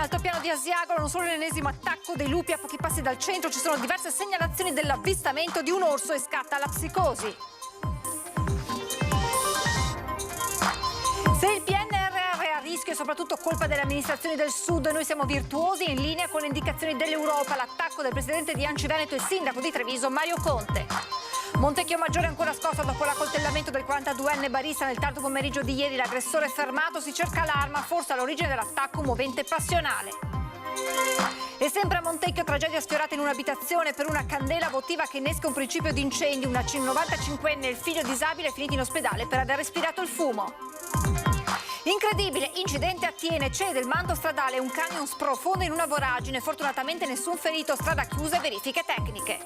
altopiano di Asiago non solo l'ennesimo attacco dei lupi a pochi passi dal centro, ci sono diverse segnalazioni dell'avvistamento di un orso e scatta la psicosi. Se il PNRR è a rischio è soprattutto colpa delle amministrazioni del Sud, noi siamo virtuosi in linea con le indicazioni dell'Europa, l'attacco del presidente di ANCI Veneto e sindaco di Treviso Mario Conte. Montecchio Maggiore è ancora scossa dopo l'accoltellamento del 42enne barista nel tardo pomeriggio di ieri. L'aggressore è fermato, si cerca l'arma, forse all'origine dell'attacco movente passionale. E sempre a Montecchio, tragedia sfiorata in un'abitazione per una candela votiva che innesca un principio di incendio. Una 95enne e il figlio disabile finiti in ospedale per aver respirato il fumo. Incredibile, incidente a Thiene, cede il manto stradale, un camion sprofonda in una voragine. Fortunatamente nessun ferito, strada chiusa e verifiche tecniche.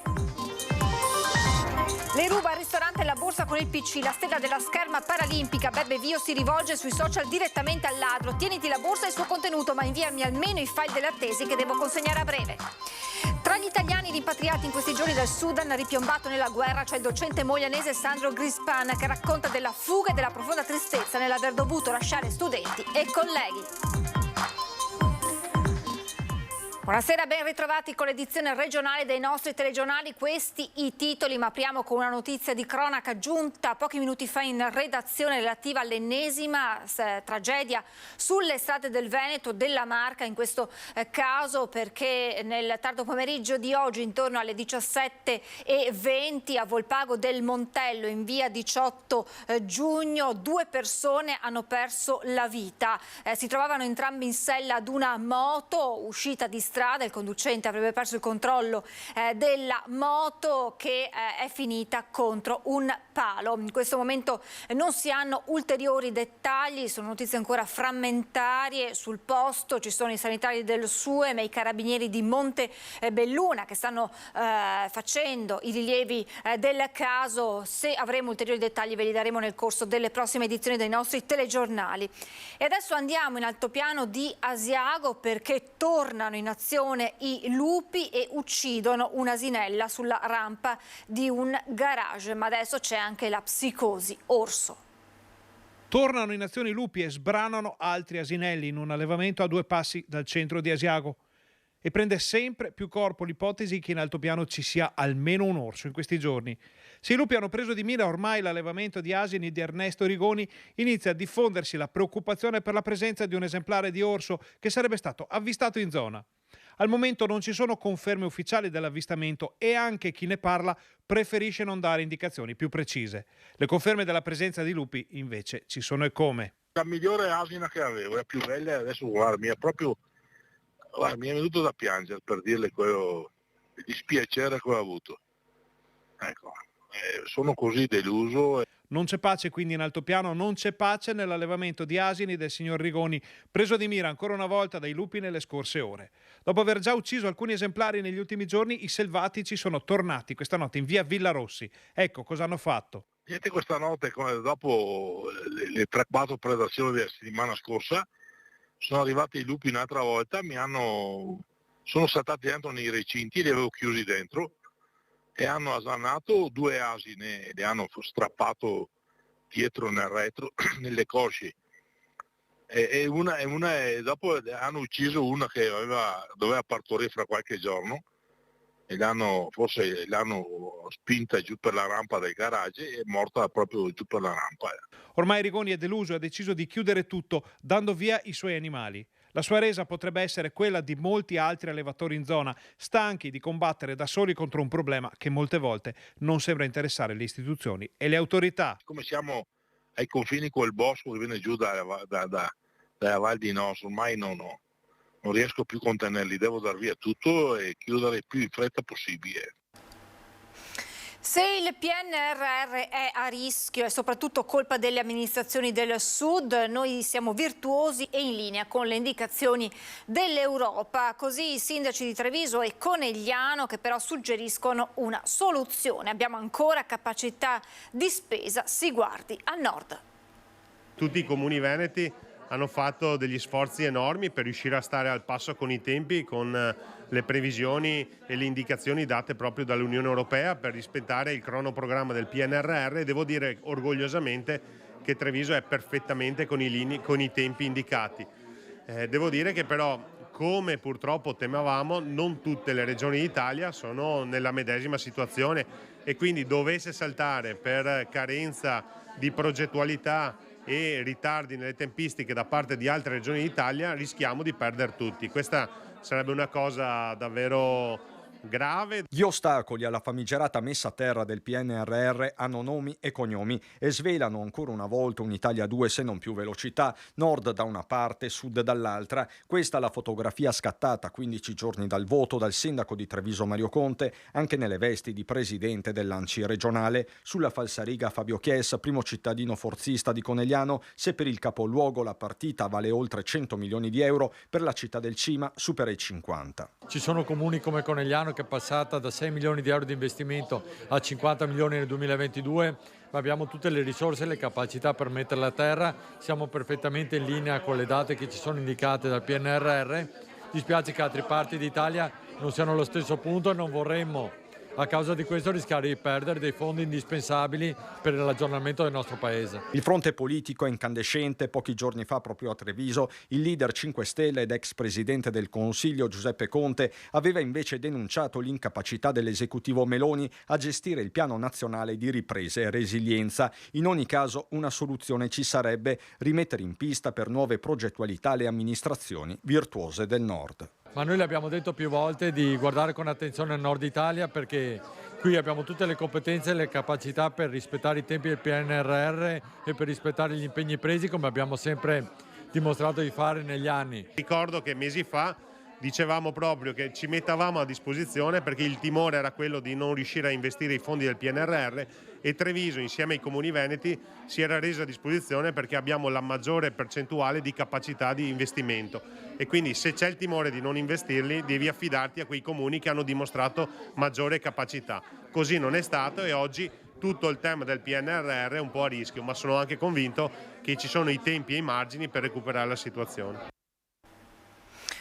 Le ruba al ristorante La Borsa con il PC, la stella della scherma paralimpica Bebe Vio si rivolge sui social direttamente al ladro. Tieniti la borsa e il suo contenuto, ma inviami almeno i file delle attesi che devo consegnare a breve. Tra gli italiani rimpatriati in questi giorni dal Sudan, ripiombato nella guerra, c'è il docente moglianese Sandro Grispan che racconta della fuga e della profonda tristezza nell'aver dovuto lasciare studenti e colleghi. Buonasera, ben ritrovati con l'edizione regionale dei nostri telegiornali. Questi i titoli, ma apriamo con una notizia di cronaca giunta pochi minuti fa in redazione relativa all'ennesima tragedia sulle strade del Veneto, della Marca, in questo caso perché nel tardo pomeriggio di oggi, intorno alle 17:20, a Volpago del Montello, in via 18 giugno, 2 persone hanno perso la vita. Si trovavano entrambi in sella ad una moto uscita di strada. Il conducente avrebbe perso il controllo della moto che è finita contro un palo. In questo momento non si hanno ulteriori dettagli, sono notizie ancora frammentarie. Sul posto ci sono i sanitari del SUEM e i carabinieri di Montebelluna che stanno facendo i rilievi del caso. Se avremo ulteriori dettagli ve li daremo nel corso delle prossime edizioni dei nostri telegiornali. E adesso andiamo in altopiano di Asiago perché tornano in azione i lupi e uccidono un'asinella sulla rampa di un garage, ma adesso c'è anche la psicosi orso. Tornano in azione i lupi e sbranano altri asinelli in un allevamento a 2 passi dal centro di Asiago. E prende sempre più corpo l'ipotesi che in altopiano ci sia almeno un orso in questi giorni. Se i lupi hanno preso di mira ormai l'allevamento di asini di Ernesto Rigoni, inizia a diffondersi la preoccupazione per la presenza di un esemplare di orso che sarebbe stato avvistato in zona. Al momento non ci sono conferme ufficiali dell'avvistamento e anche chi ne parla preferisce non dare indicazioni più precise. Le conferme della presenza di lupi invece ci sono e come. La migliore asina che avevo, la più bella, adesso guarda, mi è venuto da piangere per dirle quello, il dispiacere che ho avuto. Ecco, sono così deluso. Non c'è pace quindi in altopiano, non c'è pace nell'allevamento di asini del signor Rigoni, preso di mira ancora una volta dai lupi nelle scorse ore. Dopo aver già ucciso alcuni esemplari negli ultimi giorni, i selvatici sono tornati questa notte in via Villarossi. Ecco cosa hanno fatto. Niente, questa notte, dopo le 3-4 predazioni della settimana scorsa, sono arrivati i lupi un'altra volta, sono saltati dentro nei recinti, li avevo chiusi dentro, e hanno asannato 2 asine, le hanno strappato dietro nel retro, nelle cosce. E dopo hanno ucciso una che doveva partorire fra qualche giorno e forse l'hanno spinta giù per la rampa del garage e è morta proprio giù per la rampa. Ormai Rigoni è deluso e ha deciso di chiudere tutto, dando via i suoi animali. La sua resa potrebbe essere quella di molti altri allevatori in zona, stanchi di combattere da soli contro un problema che molte volte non sembra interessare le istituzioni e le autorità. Come siamo ai confini col bosco che viene giù dalla Val di Nos, ormai non riesco più a contenerli, devo dar via tutto e chiudere il più in fretta possibile. Se il PNRR è a rischio è soprattutto colpa delle amministrazioni del Sud, noi siamo virtuosi e in linea con le indicazioni dell'Europa. Così i sindaci di Treviso e Conegliano che però suggeriscono una soluzione. Abbiamo ancora capacità di spesa, si guardi al nord. Tutti i comuni veneti hanno fatto degli sforzi enormi per riuscire a stare al passo con i tempi, con le previsioni e le indicazioni date proprio dall'Unione Europea per rispettare il cronoprogramma del PNRR e devo dire orgogliosamente che Treviso è perfettamente con i tempi indicati. Devo dire che però come purtroppo temevamo, non tutte le regioni d'Italia sono nella medesima situazione e quindi dovesse saltare per carenza di progettualità e ritardi nelle tempistiche da parte di altre regioni d'Italia, rischiamo di perdere tutti. Questa sarebbe una cosa davvero grave. Gli ostacoli alla famigerata messa a terra del PNRR hanno nomi e cognomi e svelano ancora una volta un'Italia a due se non più velocità, nord da una parte, sud dall'altra. Questa è la fotografia scattata 15 giorni dal voto dal sindaco di Treviso Mario Conte, anche nelle vesti di presidente dell'ANCI regionale. Sulla falsariga Fabio Chies, primo cittadino forzista di Conegliano, se per il capoluogo la partita vale oltre 100 milioni di euro, per la città del Cima supera i 50. Ci sono comuni come Conegliano che è passata da 6 milioni di euro di investimento a 50 milioni nel 2022, ma abbiamo tutte le risorse e le capacità per metterla a terra, siamo perfettamente in linea con le date che ci sono indicate dal PNRR. Dispiace che altre parti d'Italia non siano allo stesso punto e non vorremmo a causa di questo rischiare di perdere dei fondi indispensabili per l'aggiornamento del nostro paese. Il fronte politico è incandescente. Pochi giorni fa, proprio a Treviso, il leader 5 Stelle ed ex presidente del Consiglio Giuseppe Conte aveva invece denunciato l'incapacità dell'esecutivo Meloni a gestire il piano nazionale di ripresa e resilienza. In ogni caso, una soluzione ci sarebbe: rimettere in pista per nuove progettualità le amministrazioni virtuose del Nord. Ma noi le abbiamo detto più volte di guardare con attenzione al Nord Italia, perché qui abbiamo tutte le competenze e le capacità per rispettare i tempi del PNRR e per rispettare gli impegni presi, come abbiamo sempre dimostrato di fare negli anni. Ricordo che mesi fa dicevamo proprio che ci mettavamo a disposizione perché il timore era quello di non riuscire a investire i fondi del PNRR, e Treviso insieme ai comuni veneti si era resa a disposizione perché abbiamo la maggiore percentuale di capacità di investimento, e quindi se c'è il timore di non investirli devi affidarti a quei comuni che hanno dimostrato maggiore capacità. Così non è stato e oggi tutto il tema del PNRR è un po' a rischio, ma sono anche convinto che ci sono i tempi e i margini per recuperare la situazione.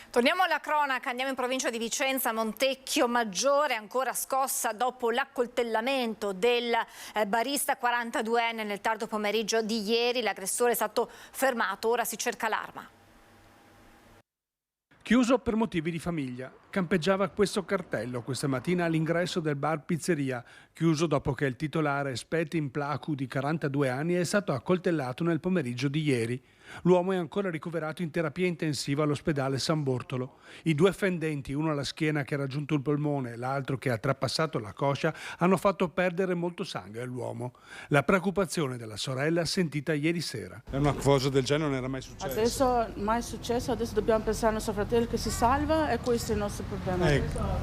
Torniamo alla cronaca, andiamo in provincia di Vicenza. Montecchio Maggiore ancora scossa dopo l'accoltellamento del barista 42enne nel tardo pomeriggio di ieri. L'aggressore è stato fermato, ora si cerca l'arma. Chiuso per motivi di famiglia. Campeggiava questo cartello questa mattina all'ingresso del bar Pizzeria, chiuso dopo che il titolare Spetin Placu di 42 anni è stato accoltellato nel pomeriggio di ieri. L'uomo è ancora ricoverato in terapia intensiva all'ospedale San Bortolo. I due fendenti, uno alla schiena che ha raggiunto il polmone e l'altro che ha trapassato la coscia, hanno fatto perdere molto sangue all'uomo. La preoccupazione della sorella sentita ieri sera. È una cosa del genere non era mai successa. Adesso mai successo, adesso dobbiamo pensare al nostro fratello che si salva e questo è il nostro problema.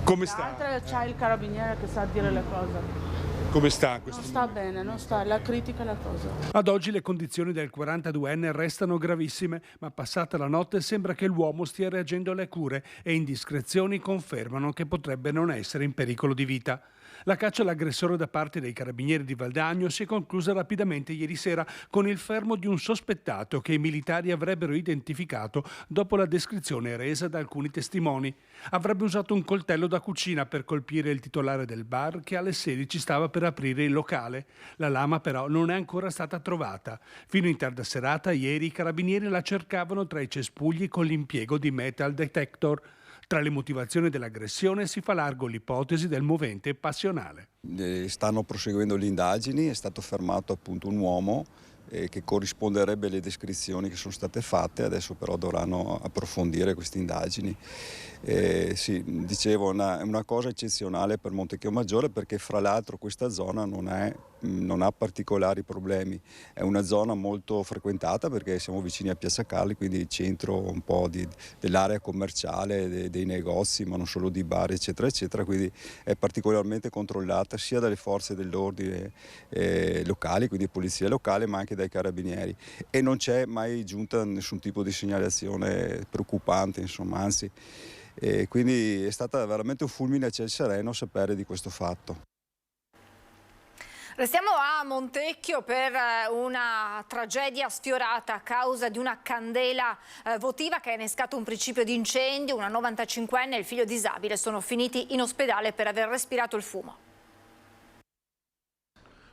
Come sta? C'è il carabiniere che sa dire le cose. Come sta? Non sta bene, non sta, la critica è la cosa. Ad oggi le condizioni del 42enne restano gravissime, ma passata la notte sembra che l'uomo stia reagendo alle cure e indiscrezioni confermano che potrebbe non essere in pericolo di vita. La caccia all'aggressore da parte dei carabinieri di Valdagno si è conclusa rapidamente ieri sera con il fermo di un sospettato che i militari avrebbero identificato dopo la descrizione resa da alcuni testimoni. Avrebbe usato un coltello da cucina per colpire il titolare del bar che alle 16 stava per aprire il locale. La lama però non è ancora stata trovata. Fino in tarda serata ieri i carabinieri la cercavano tra i cespugli con l'impiego di metal detector. Tra le motivazioni dell'aggressione si fa largo l'ipotesi del movente passionale. Stanno proseguendo le indagini, è stato fermato appunto un uomo che corrisponderebbe alle descrizioni che sono state fatte, adesso però dovranno approfondire queste indagini. Sì, dicevo, è una cosa eccezionale per Montecchio Maggiore perché fra l'altro questa zona non ha particolari problemi, è una zona molto frequentata perché siamo vicini a Piazza Carli, quindi il centro un po' dell'area commerciale, dei negozi, ma non solo di bar eccetera eccetera, quindi è particolarmente controllata sia dalle forze dell'ordine locali, quindi polizia locale, ma anche dai carabinieri, e non c'è mai giunta nessun tipo di segnalazione preoccupante, insomma, anzi. Quindi è stata veramente un fulmine a ciel sereno sapere di questo fatto. Restiamo a Montecchio per una tragedia sfiorata a causa di una candela votiva che ha innescato un principio di incendio. Una 95enne e il figlio disabile sono finiti in ospedale per aver respirato il fumo.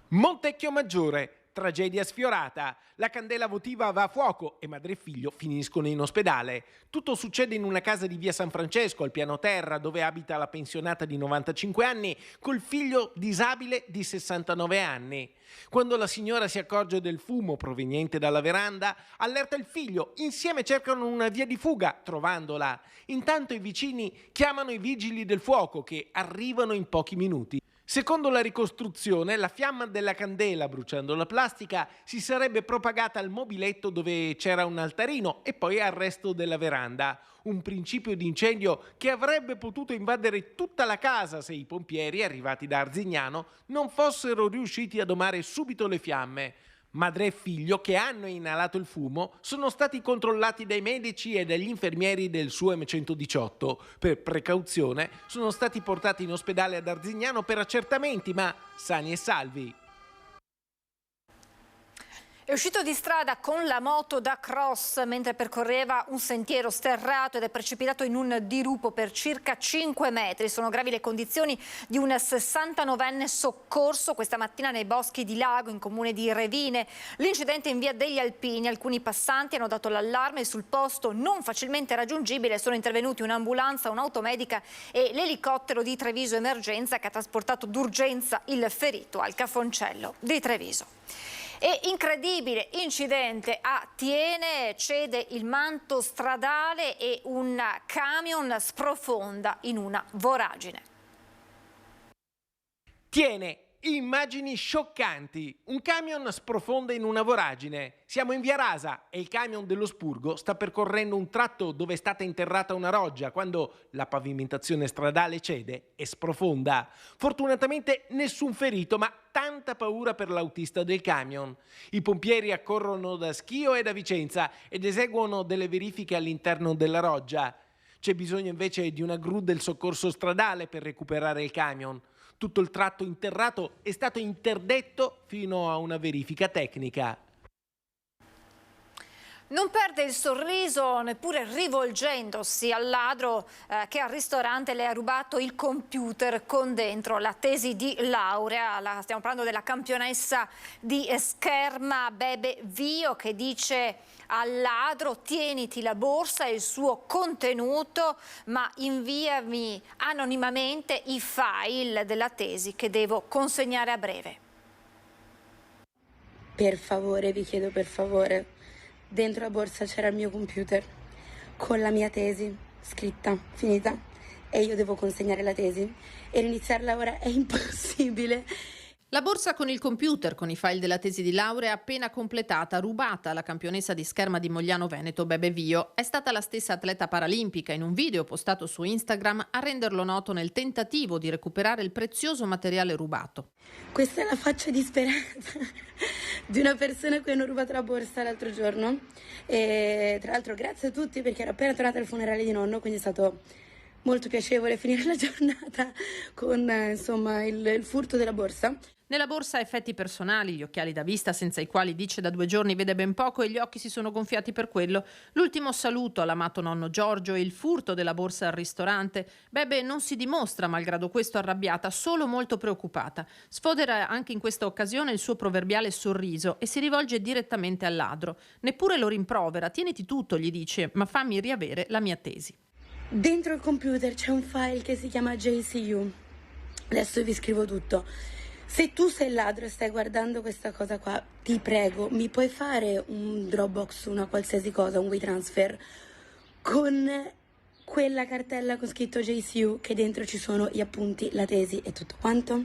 Montecchio Maggiore. tragedia sfiorata. La candela votiva va a fuoco e madre e figlio finiscono in ospedale. Tutto succede in una casa di via San Francesco, al piano terra, dove abita la pensionata di 95 anni col figlio disabile di 69 anni. Quando la signora si accorge del fumo proveniente dalla veranda, allerta il figlio. Insieme cercano una via di fuga, trovandola. Intanto i vicini chiamano i vigili del fuoco, che arrivano in pochi minuti. Secondo la ricostruzione, la fiamma della candela, bruciando la plastica, si sarebbe propagata al mobiletto dove c'era un altarino e poi al resto della veranda. Un principio di incendio che avrebbe potuto invadere tutta la casa se i pompieri, arrivati da Arzignano, non fossero riusciti a domare subito le fiamme. Madre e figlio, che hanno inalato il fumo, sono stati controllati dai medici e dagli infermieri del SUEM 118. Per precauzione sono stati portati in ospedale ad Arzignano per accertamenti, ma sani e salvi. È uscito di strada con la moto da cross mentre percorreva un sentiero sterrato ed è precipitato in un dirupo per circa 5 metri. Sono gravi le condizioni di un 69enne soccorso questa mattina nei boschi di Lago, in comune di Revine. L'incidente in via degli Alpini. Alcuni passanti hanno dato l'allarme e sul posto, non facilmente raggiungibile, sono intervenuti un'ambulanza, un'automedica e l'elicottero di Treviso Emergenza che ha trasportato d'urgenza il ferito al Cafoncello di Treviso. E incredibile incidente a Thiene, cede il manto stradale e un camion sprofonda in una voragine. Thiene, immagini scioccanti. Un camion sprofonda in una voragine. Siamo in via Rasa e il camion dello Spurgo sta percorrendo un tratto dove è stata interrata una roggia quando la pavimentazione stradale cede e sprofonda. Fortunatamente nessun ferito, ma tanta paura per l'autista del camion. I pompieri accorrono da Schio e da Vicenza ed eseguono delle verifiche all'interno della roggia. C'è bisogno invece di una gru del soccorso stradale per recuperare il camion. Tutto il tratto interrato è stato interdetto fino a una verifica tecnica. Non perde il sorriso neppure rivolgendosi al ladro che al ristorante le ha rubato il computer con dentro la tesi di laurea. Stiamo parlando della campionessa di scherma Bebe Vio, che dice al ladro: tieniti la borsa e il suo contenuto, ma inviami anonimamente i file della tesi che devo consegnare a breve. Per favore, vi chiedo per favore. Dentro la borsa c'era il mio computer con la mia tesi scritta, finita, e io devo consegnare la tesi e iniziarla ora è impossibile. La borsa con il computer, con i file della tesi di laurea appena completata, rubata alla campionessa di scherma di Mogliano Veneto Bebe Vio. È stata la stessa atleta paralimpica, in un video postato su Instagram, a renderlo noto nel tentativo di recuperare il prezioso materiale rubato. Questa è la faccia disperata di una persona a cui hanno rubato la borsa l'altro giorno. E tra l'altro grazie a tutti, perché ero appena tornata al funerale di nonno, quindi è stato molto piacevole finire la giornata con il furto della borsa. Nella borsa effetti personali, gli occhiali da vista senza i quali dice da 2 giorni vede ben poco e gli occhi si sono gonfiati per quello, l'ultimo saluto all'amato nonno Giorgio e il furto della borsa al ristorante. Bebe non si dimostra, malgrado questo, arrabbiata, solo molto preoccupata. Sfodera anche in questa occasione il suo proverbiale sorriso e si rivolge direttamente al ladro. Neppure lo rimprovera: tieniti tutto, gli dice, ma fammi riavere la mia tesi. Dentro il computer c'è un file che si chiama JCU. Adesso vi scrivo tutto. Se tu sei il ladro e stai guardando questa cosa qua, ti prego, mi puoi fare un Dropbox, una qualsiasi cosa, un WeTransfer, con quella cartella con scritto JCU, che dentro ci sono gli appunti, la tesi e tutto quanto?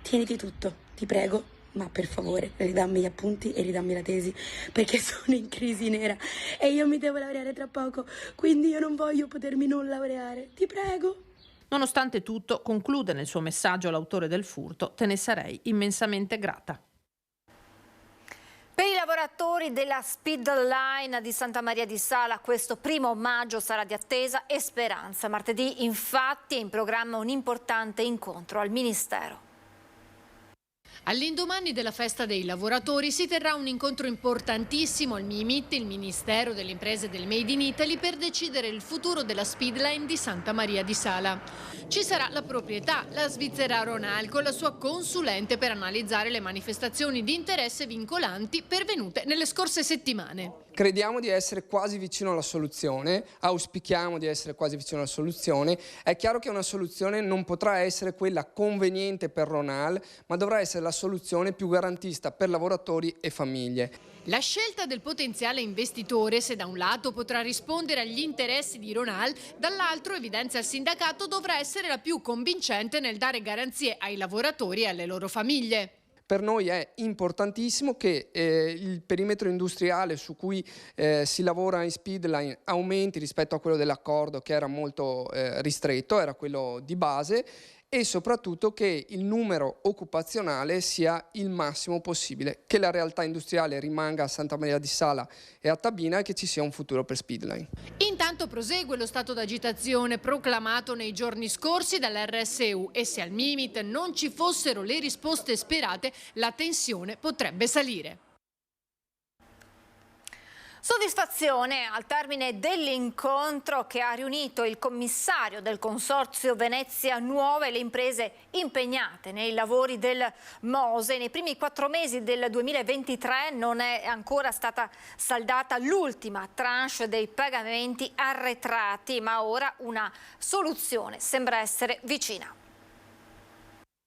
Tieniti tutto, ti prego, ma per favore ridammi gli appunti e ridammi la tesi, perché sono in crisi nera e io mi devo laureare tra poco, quindi io non voglio potermi non laureare, ti prego. Nonostante tutto, conclude nel suo messaggio l'autore del furto: te ne sarei immensamente grata. Per i lavoratori della Speed Line di Santa Maria di Sala questo 1° maggio sarà di attesa e speranza. Martedì infatti è in programma un importante incontro al Ministero. All'indomani della festa dei lavoratori si terrà un incontro importantissimo al MIMIT, il Ministero delle Imprese del Made in Italy, per decidere il futuro della Speedline di Santa Maria di Sala. Ci sarà la proprietà, la svizzera Ronal, con la sua consulente per analizzare le manifestazioni di interesse vincolanti pervenute nelle scorse settimane. Crediamo di essere quasi vicino alla soluzione, auspichiamo di essere quasi vicino alla soluzione. È chiaro che una soluzione non potrà essere quella conveniente per Ronal, ma dovrà essere la soluzione più garantista per lavoratori e famiglie. La scelta del potenziale investitore, se da un lato potrà rispondere agli interessi di Ronal, dall'altro, evidenzia il sindacato, dovrà essere la più convincente nel dare garanzie ai lavoratori e alle loro famiglie. Per noi è importantissimo che il perimetro industriale su cui si lavora in Speedline aumenti rispetto a quello dell'accordo, che era molto ristretto, era quello di base, e soprattutto che il numero occupazionale sia il massimo possibile, che la realtà industriale rimanga a Santa Maria di Sala e a Tabina e che ci sia un futuro per Speedline. Intanto prosegue lo stato d'agitazione proclamato nei giorni scorsi dall'RSU e se al MIMIT non ci fossero le risposte sperate, la tensione potrebbe salire. Soddisfazione al termine dell'incontro che ha riunito il commissario del Consorzio Venezia Nuova e le imprese impegnate nei lavori del Mose. Nei primi 4 mesi del 2023 non è ancora stata saldata l'ultima tranche dei pagamenti arretrati, ma ora una soluzione sembra essere vicina.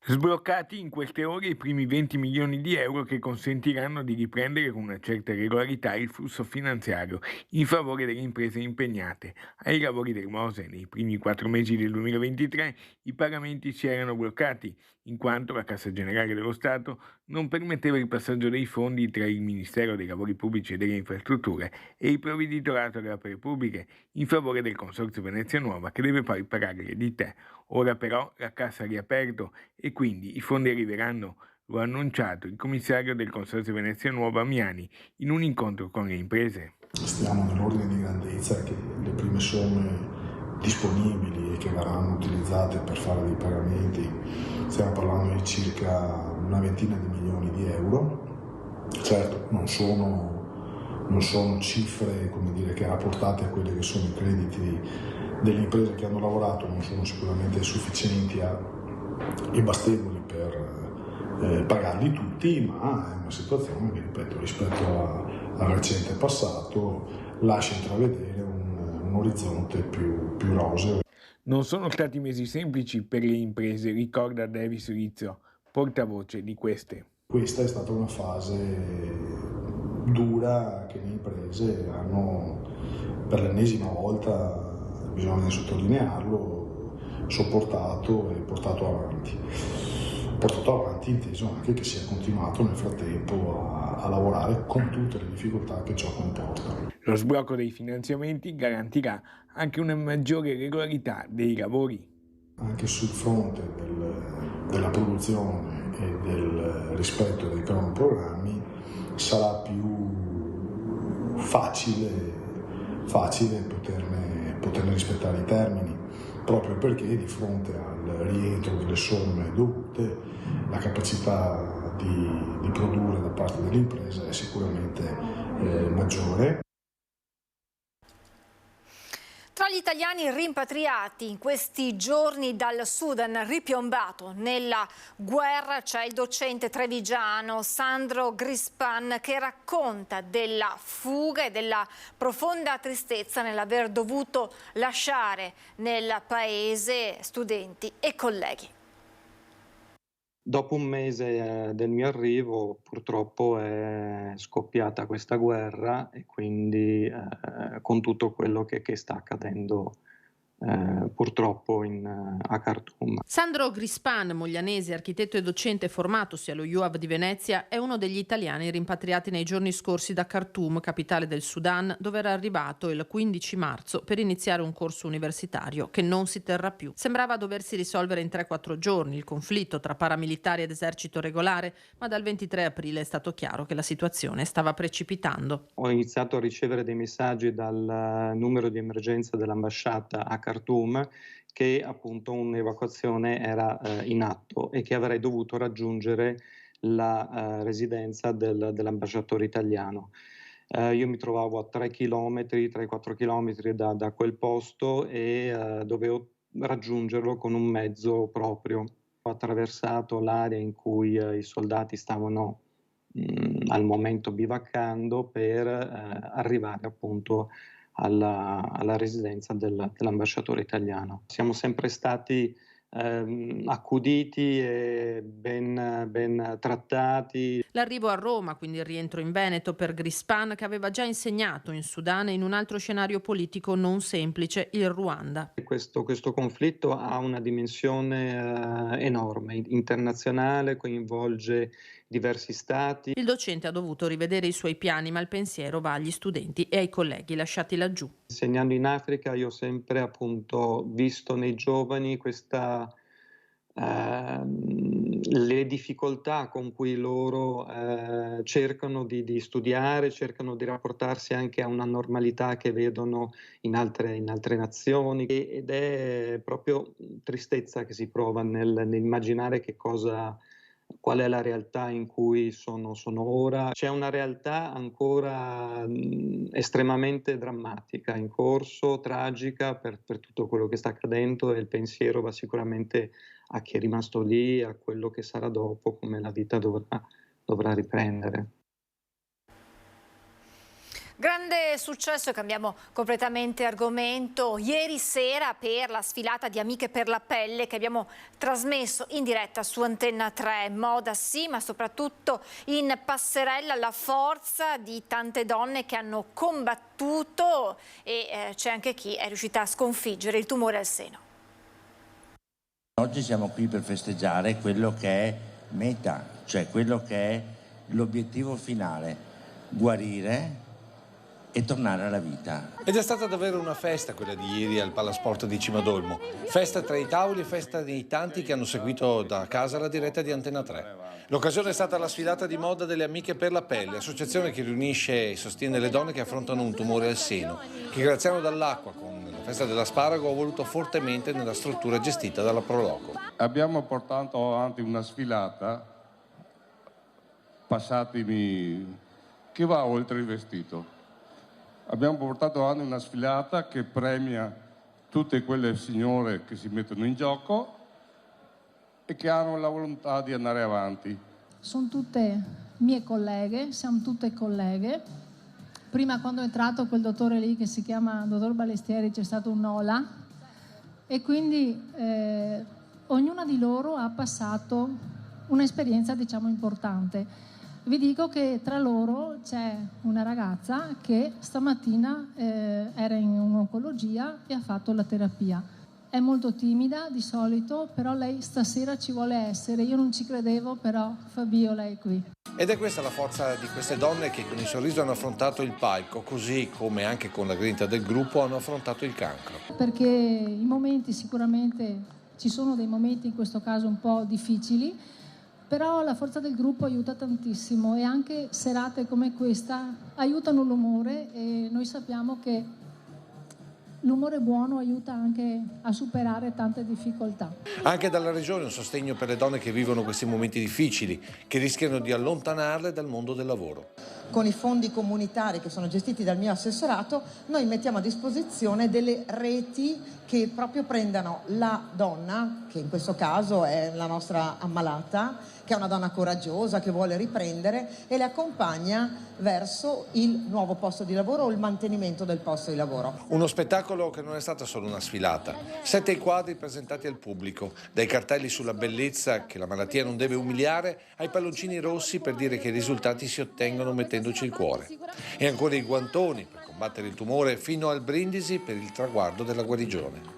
Sbloccati in queste ore i primi 20 milioni di euro che consentiranno di riprendere con una certa regolarità il flusso finanziario in favore delle imprese impegnate. Ai lavori del Mose nei primi 4 mesi del 2023 i pagamenti si erano bloccati, in quanto la Cassa Generale dello Stato non permetteva il passaggio dei fondi tra il Ministero dei Lavori Pubblici e delle Infrastrutture e il Provveditorato delle Opere Pubbliche in favore del Consorzio Venezia Nuova, che deve poi pagare le ditte. Ora però la Cassa ha riaperto e quindi i fondi arriveranno, lo ha annunciato il commissario del Consorzio Venezia Nuova Miani in un incontro con le imprese. Stiamo nell'ordine di grandezza che le prime somme disponibili e che verranno utilizzate per fare dei pagamenti, stiamo parlando di circa una ventina di milioni di euro. Certo, non sono cifre, come dire, che rapportate a quelli che sono i crediti delle imprese che hanno lavorato, non sono sicuramente sufficienti e bastevoli per pagarli tutti, ma è una situazione che, ripeto, rispetto al recente passato lascia intravedere un orizzonte più roseo. Non sono stati mesi semplici per le imprese, ricorda Davis Rizzo, portavoce di queste. Questa è stata una fase dura che le imprese hanno per l'ennesima volta, bisogna sottolinearlo, sopportato e portato avanti. Portato avanti inteso anche che si è continuato nel frattempo a lavorare con tutte le difficoltà che ciò comporta. Lo sblocco dei finanziamenti garantirà anche una maggiore regolarità dei lavori. Anche sul fronte della produzione e del rispetto dei cronoprogrammi sarà più facile poterne rispettare i termini, proprio perché di fronte al rientro delle somme dovute la capacità di produrre da parte dell'impresa è sicuramente maggiore. Tra gli italiani rimpatriati in questi giorni dal Sudan, ripiombato nella guerra, c'è il docente trevigiano Sandro Grispan che racconta della fuga e della profonda tristezza nell'aver dovuto lasciare nel paese studenti e colleghi. Dopo un mese del mio arrivo purtroppo è scoppiata questa guerra e quindi con tutto quello che sta accadendo purtroppo a Khartoum. Sandro Grispan, moglianese, architetto e docente formatosi allo UAV di Venezia, è uno degli italiani rimpatriati nei giorni scorsi da Khartoum, capitale del Sudan, dove era arrivato il 15 marzo per iniziare un corso universitario che non si terrà più. Sembrava doversi risolvere in 3-4 giorni il conflitto tra paramilitari ed esercito regolare, ma dal 23 aprile è stato chiaro che la situazione stava precipitando. Ho iniziato a ricevere dei messaggi dal numero di emergenza dell'ambasciata a Khartoum che appunto un'evacuazione era in atto e che avrei dovuto raggiungere la residenza dell'ambasciatore italiano. Io mi trovavo a 3-4 chilometri da quel posto e dovevo raggiungerlo con un mezzo proprio. Ho attraversato l'area in cui i soldati stavano al momento bivaccando per arrivare appunto alla residenza dell'ambasciatore italiano. Siamo sempre stati accuditi e ben trattati. L'arrivo a Roma, quindi il rientro in Veneto per Grispan, che aveva già insegnato in Sudan e in un altro scenario politico non semplice, il Ruanda. Questo conflitto ha una dimensione enorme, internazionale, coinvolge diversi stati. Il docente ha dovuto rivedere i suoi piani, ma il pensiero va agli studenti e ai colleghi lasciati laggiù. Insegnando in Africa io ho sempre appunto visto nei giovani le difficoltà con cui loro cercano di studiare, cercano di rapportarsi anche a una normalità che vedono in altre nazioni, ed è proprio tristezza che si prova nell'immaginare qual è la realtà in cui sono ora. C'è una realtà ancora estremamente drammatica in corso, tragica per tutto quello che sta accadendo, e il pensiero va sicuramente a chi è rimasto lì, a quello che sarà dopo, come la vita dovrà riprendere. Grande successo, e cambiamo completamente argomento. Ieri sera, per la sfilata di Amiche per la Pelle che abbiamo trasmesso in diretta su Antenna 3, moda sì, ma soprattutto in passerella, la forza di tante donne che hanno combattuto, e c'è anche chi è riuscita a sconfiggere il tumore al seno. Oggi siamo qui per festeggiare quello che è meta, cioè quello che è l'obiettivo finale: guarire e tornare alla vita. Ed è stata davvero una festa quella di ieri al Palasport di Cimadolmo. Festa tra i tavoli e festa dei tanti che hanno seguito da casa la diretta di Antenna 3. L'occasione è stata la sfilata di moda delle Amiche per la Pelle, associazione che riunisce e sostiene le donne che affrontano un tumore al seno, che Graziano Dall'Acqua con la festa dell'asparago ha voluto fortemente nella struttura gestita dalla Proloco. Abbiamo portato avanti una sfilata, passatemi, che va oltre il vestito. Abbiamo portato avanti una sfilata che premia tutte quelle signore che si mettono in gioco e che hanno la volontà di andare avanti. Sono tutte mie colleghe, siamo tutte colleghe. Prima, quando è entrato quel dottore lì che si chiama dottor Ballestieri, c'è stato un Nola, e quindi ognuna di loro ha passato un'esperienza, diciamo, importante. Vi dico che tra loro c'è una ragazza che stamattina era in oncologia e ha fatto la terapia. È molto timida di solito, però lei stasera ci vuole essere. Io non ci credevo, però Fabio, lei è qui. Ed è questa la forza di queste donne che con il sorriso hanno affrontato il palco, così come anche con la grinta del gruppo hanno affrontato il cancro. Perché i momenti, sicuramente ci sono dei momenti in questo caso un po' difficili, però la forza del gruppo aiuta tantissimo, e anche serate come questa aiutano l'umore, e noi sappiamo che l'umore buono aiuta anche a superare tante difficoltà. Anche dalla Regione un sostegno per le donne che vivono questi momenti difficili, che rischiano di allontanarle dal mondo del lavoro. Con i fondi comunitari che sono gestiti dal mio assessorato, noi mettiamo a disposizione delle reti che proprio prendano la donna, che in questo caso è la nostra ammalata, che è una donna coraggiosa, che vuole riprendere, e le accompagna verso il nuovo posto di lavoro o il mantenimento del posto di lavoro. Uno spettacolo che non è stata solo una sfilata. 7 i quadri presentati al pubblico, dai cartelli sulla bellezza che la malattia non deve umiliare, ai palloncini rossi per dire che i risultati si ottengono mettendoci il cuore. E ancora i guantoni per combattere il tumore, fino al brindisi per il traguardo della guarigione.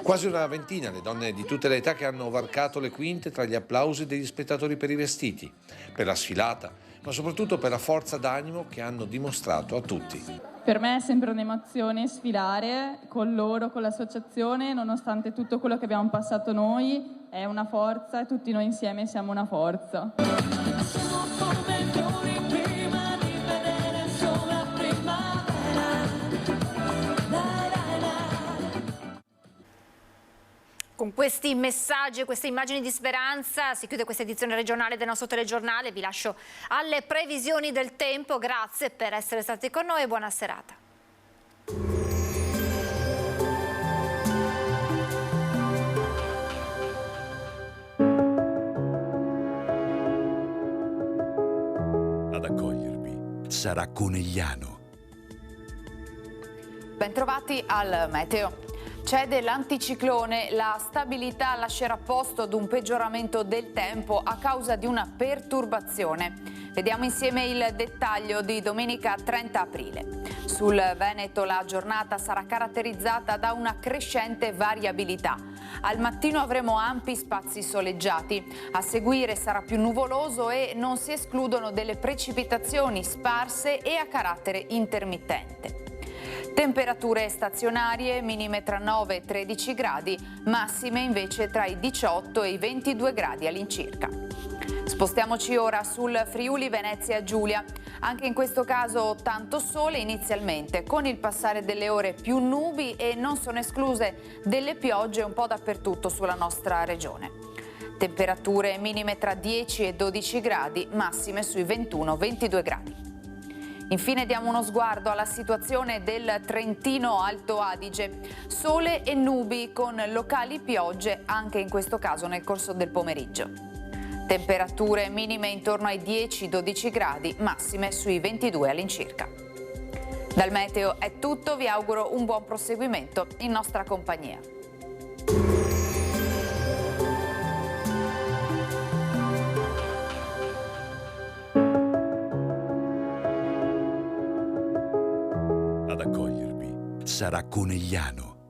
Quasi una ventina le donne di tutte le età che hanno varcato le quinte tra gli applausi degli spettatori per i vestiti, per la sfilata, ma soprattutto per la forza d'animo che hanno dimostrato a tutti. Per me è sempre un'emozione sfilare con loro, con l'associazione, nonostante tutto quello che abbiamo passato noi, è una forza e tutti noi insieme siamo una forza. Con questi messaggi e queste immagini di speranza si chiude questa edizione regionale del nostro telegiornale. Vi lascio alle previsioni del tempo. Grazie per essere stati con noi e buona serata. Ad accogliervi sarà Conegliano. Bentrovati al meteo. Cede l'anticiclone, la stabilità lascerà posto ad un peggioramento del tempo a causa di una perturbazione. Vediamo insieme il dettaglio di domenica 30 aprile. Sul Veneto la giornata sarà caratterizzata da una crescente variabilità. Al mattino avremo ampi spazi soleggiati, a seguire sarà più nuvoloso e non si escludono delle precipitazioni sparse e a carattere intermittente. Temperature stazionarie, minime tra 9 e 13 gradi, massime invece tra i 18 e i 22 gradi all'incirca. Spostiamoci ora sul Friuli Venezia Giulia. Anche in questo caso tanto sole inizialmente, con il passare delle ore più nubi e non sono escluse delle piogge un po' dappertutto sulla nostra regione. Temperature minime tra 10 e 12 gradi, massime sui 21-22 gradi. Infine diamo uno sguardo alla situazione del Trentino Alto Adige. Sole e nubi con locali piogge anche in questo caso nel corso del pomeriggio. Temperature minime intorno ai 10-12 gradi, massime sui 22 all'incirca. Dal meteo è tutto, vi auguro un buon proseguimento in nostra compagnia. Ad accogliervi sarà Conegliano.